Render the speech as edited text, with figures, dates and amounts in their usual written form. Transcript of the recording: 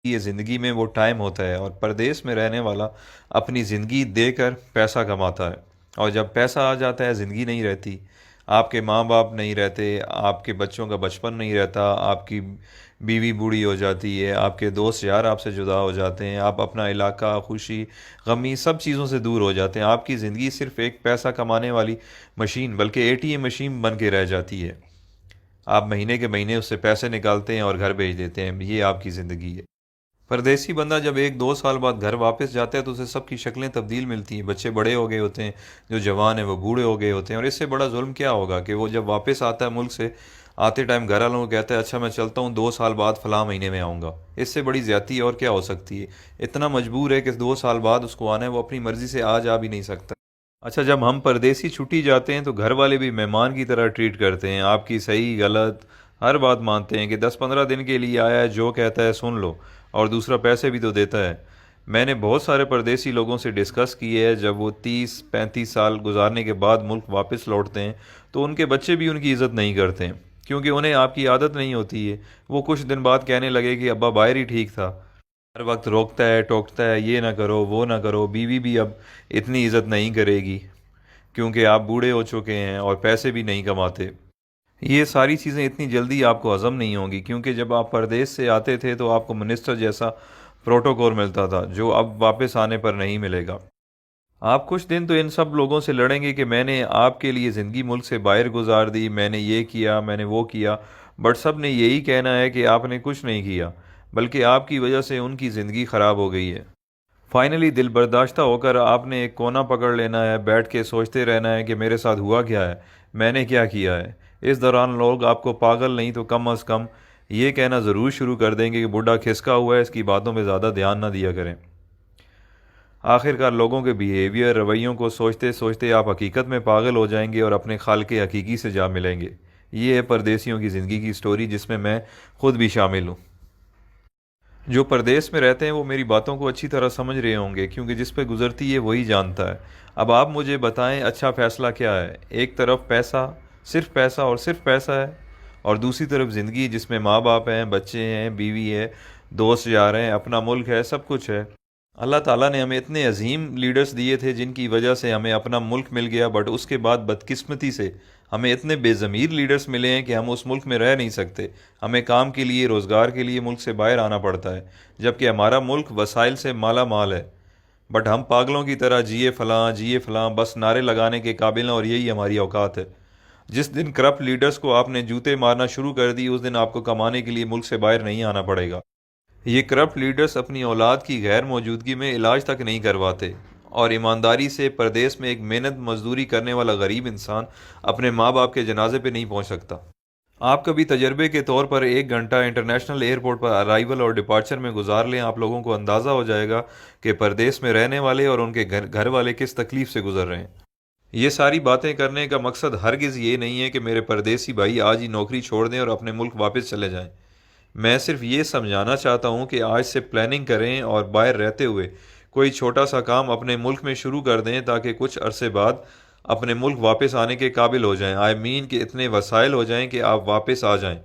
یہ زندگی میں وہ ٹائم ہوتا ہے، اور پردیس میں رہنے والا اپنی زندگی دے کر پیسہ کماتا ہے، اور جب پیسہ آ جاتا ہے زندگی نہیں رہتی۔ آپ کے ماں باپ نہیں رہتے، آپ کے بچوں کا بچپن نہیں رہتا، آپ کی بیوی بوڑھی ہو جاتی ہے، آپ کے دوست یار آپ سے جدا ہو جاتے ہیں، آپ اپنا علاقہ، خوشی غمی سب چیزوں سے دور ہو جاتے ہیں۔ آپ کی زندگی صرف ایک پیسہ کمانے والی مشین، بلکہ اے ٹی ایم مشین بن کے رہ جاتی ہے۔ آپ مہینے کے مہینے اس سے پیسے نکالتے ہیں اور گھر بھیج دیتے ہیں، یہ آپ کی زندگی ہے۔ پردیسی بندہ جب 1 2 سال بعد گھر واپس جاتا ہے تو اسے سب کی شکلیں تبدیل ملتی ہیں، بچے بڑے ہو گئے ہوتے ہیں، جو جوان ہیں وہ بوڑھے ہو گئے ہوتے ہیں، اور اس سے بڑا ظلم کیا ہوگا کہ وہ جب واپس آتا ہے ملک سے، آتے ٹائم گھر والوں کو کہتا ہے اچھا میں چلتا ہوں، 2 سال بعد فلاں مہینے میں آؤں گا۔ اس سے بڑی زیادتی اور کیا ہو سکتی ہے؟ اتنا مجبور ہے کہ 2 سال بعد اس کو آنا ہے، وہ اپنی مرضی سے آ جا بھی نہیں سکتا۔ اچھا، جب ہم پردیسی چھٹی جاتے ہیں تو گھر والے بھی مہمان کی طرح ٹریٹ کرتے ہیں، آپ کی صحیح غلط ہر بات مانتے ہیں کہ 10 15 دن کے لیے آیا ہے، جو کہتا ہے سن لو، اور دوسرا پیسے بھی تو دیتا ہے۔ میں نے بہت سارے پردیسی لوگوں سے ڈسکس کی ہے، جب وہ 30 35 سال گزارنے کے بعد ملک واپس لوٹتے ہیں تو ان کے بچے بھی ان کی عزت نہیں کرتے ہیں، کیونکہ انہیں آپ کی عادت نہیں ہوتی ہے۔ وہ کچھ دن بعد کہنے لگے کہ ابا باہر ہی ٹھیک تھا، ہر وقت روکتا ہے ٹوکتا ہے، یہ نہ کرو وہ نہ کرو، بیوی بھی اب اتنی عزت نہیں کرے گی کیونکہ آپ بوڑھے ہو چکے ہیں اور پیسے بھی نہیں کماتے۔ یہ ساری چیزیں اتنی جلدی آپ کو ہضم نہیں ہوں گی، کیونکہ جب آپ پردیس سے آتے تھے تو آپ کو منسٹر جیسا پروٹوکول ملتا تھا، جو اب واپس آنے پر نہیں ملے گا۔ آپ کچھ دن تو ان سب لوگوں سے لڑیں گے کہ میں نے آپ کے لیے زندگی ملک سے باہر گزار دی، میں نے یہ کیا، میں نے وہ کیا، بٹ سب نے یہی کہنا ہے کہ آپ نے کچھ نہیں کیا، بلکہ آپ کی وجہ سے ان کی زندگی خراب ہو گئی ہے۔ فائنلی دل برداشتہ ہو کر آپ نے ایک کونا پکڑ لینا ہے، بیٹھ کے سوچتے رہنا ہے کہ میرے ساتھ ہوا کیا ہے، میں نے کیا کیا ہے۔ اس دوران لوگ آپ کو پاگل نہیں تو کم از کم یہ کہنا ضرور شروع کر دیں گے کہ بڈھا کھسکا ہوا ہے، اس کی باتوں پہ زیادہ دھیان نہ دیا کریں۔ آخر کار لوگوں کے بیہیویئر رویوں کو سوچتے سوچتے آپ حقیقت میں پاگل ہو جائیں گے اور اپنے خالق حقیقی سے جا ملیں گے۔ یہ ہے پردیسیوں کی زندگی کی سٹوری، جس میں خود بھی شامل ہوں۔ جو پردیس میں رہتے ہیں وہ میری باتوں کو اچھی طرح سمجھ رہے ہوں گے، کیونکہ جس پہ گزرتی ہے وہی جانتا ہے۔ اب آپ مجھے بتائیں اچھا فیصلہ کیا ہے؟ ایک طرف پیسہ اور صرف پیسہ ہے، اور دوسری طرف زندگی جس میں ماں باپ ہیں، بچے ہیں، بیوی ہے، دوست یار ہیں، اپنا ملک ہے، سب کچھ ہے۔ اللہ تعالیٰ نے ہمیں اتنے عظیم لیڈرز دیے تھے جن کی وجہ سے ہمیں اپنا ملک مل گیا، بٹ اس کے بعد بدقسمتی سے ہمیں اتنے بے ضمیر لیڈرز ملے ہیں کہ ہم اس ملک میں رہ نہیں سکتے، ہمیں کام کے لیے، روزگار کے لیے ملک سے باہر آنا پڑتا ہے، جبکہ ہمارا ملک وسائل سے مالا مال ہے، بٹ ہم پاگلوں کی طرح جیے فلاں بس نعرے لگانے کے قابل ہیں، اور یہی ہماری اوقات ہے۔ جس دن کرپٹ لیڈرز کو آپ نے جوتے مارنا شروع کر دی، اس دن آپ کو کمانے کے لیے ملک سے باہر نہیں آنا پڑے گا۔ یہ کرپٹ لیڈرز اپنی اولاد کی غیر موجودگی میں علاج تک نہیں کرواتے، اور ایمانداری سے پردیس میں ایک محنت مزدوری کرنے والا غریب انسان اپنے ماں باپ کے جنازے پہ نہیں پہنچ سکتا۔ آپ کبھی تجربے کے طور پر 1 گھنٹہ انٹرنیشنل ایئرپورٹ پر ارائیول اور ڈپارچر میں گزار لیں، آپ لوگوں کو اندازہ ہو جائے گا کہ پردیس میں رہنے والے اور ان کے گھر والے کس تکلیف سے گزر رہے ہیں۔ یہ ساری باتیں کرنے کا مقصد ہرگز یہ نہیں ہے کہ میرے پردیسی بھائی آج ہی نوکری چھوڑ دیں اور اپنے ملک واپس چلے جائیں۔ میں صرف یہ سمجھانا چاہتا ہوں کہ آج سے پلاننگ کریں اور باہر رہتے ہوئے کوئی چھوٹا سا کام اپنے ملک میں شروع کر دیں، تاکہ کچھ عرصے بعد اپنے ملک واپس آنے کے قابل ہو جائیں۔ آئی مین کہ اتنے وسائل ہو جائیں کہ آپ واپس آ جائیں۔